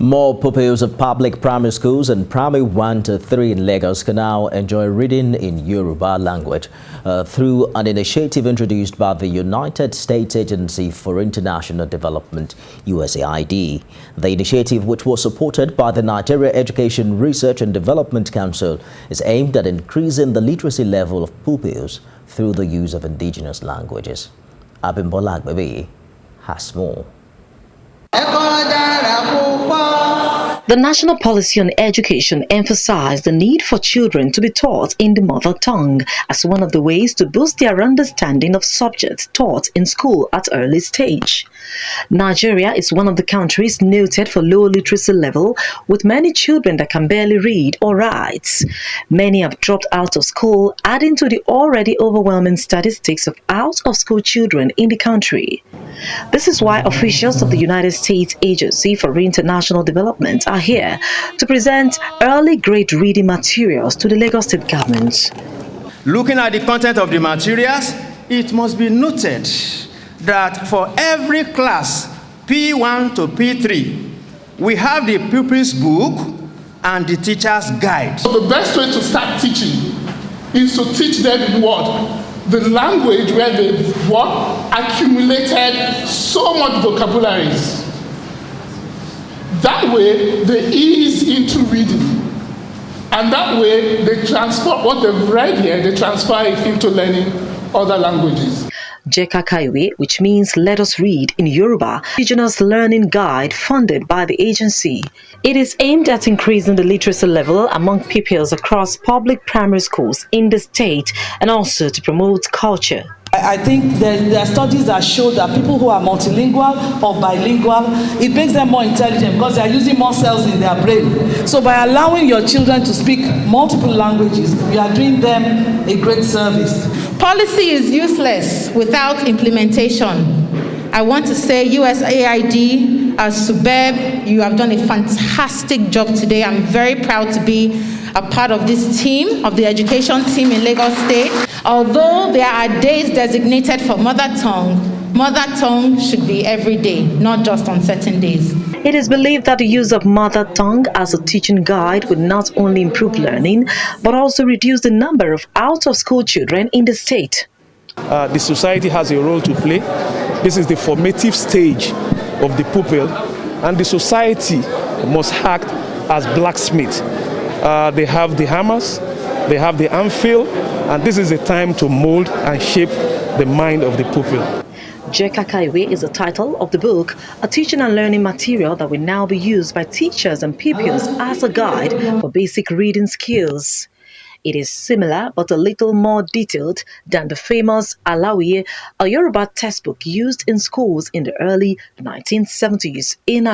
More pupils of public primary schools and primary 1 to 3 in Lagos can now enjoy reading in Yoruba language through an initiative introduced by the United States Agency for International Development, USAID. The initiative, which was supported by the Nigeria Education Research and Development Council, is aimed at increasing the literacy level of pupils through the use of indigenous languages. Abimbola Agbebi has more. The national policy on education emphasized the need for children to be taught in the mother tongue as one of the ways to boost their understanding of subjects taught in school at early stage. Nigeria is one of the countries noted for low literacy level, with many children that can barely read or write. Many have dropped out of school, adding to the already overwhelming statistics of out-of-school children in the country. This is why officials of the United States Agency for International Development are here to present early grade reading materials to the Lagos State government. Looking at the content of the materials, it must be noted that for every class, P1 to P3, we have the pupil's book and the teacher's guide. So the best way to start teaching is to teach them in what? The language where they've accumulated so much vocabularies. That way, they ease into reading. And that way, they transfer what they've read here, they transfer it into learning other languages. Jeka Kaiwe, which means let us read in Yoruba, Indigenous learning guide funded by the agency. It is aimed at increasing the literacy level among pupils across public primary schools in the state and also to promote culture. I think there are studies that show that people who are multilingual or bilingual, it makes them more intelligent because they are using more cells in their brain. So by allowing your children to speak multiple languages, you are doing them a great service. Policy is useless without implementation. I want to say USAID, Subeb, you have done a fantastic job today. I'm very proud to be a part of this team, of the education team in Lagos State. Although there are days designated for mother tongue should be every day, not just on certain days. It is believed that the use of mother tongue as a teaching guide would not only improve learning, but also reduce the number of out-of-school children in the state. The society has a role to play. This is the formative stage of the pupil, and the society must act as blacksmith. They have the hammers, they have the anvil, and this is the time to mold and shape the mind of the pupil. Jeka Kaiwe is the title of the book, a teaching and learning material that will now be used by teachers and pupils as a guide for basic reading skills. It is similar but a little more detailed than the famous Alawiye, a Yoruba textbook used in schools in the early 1970s in Nigeria.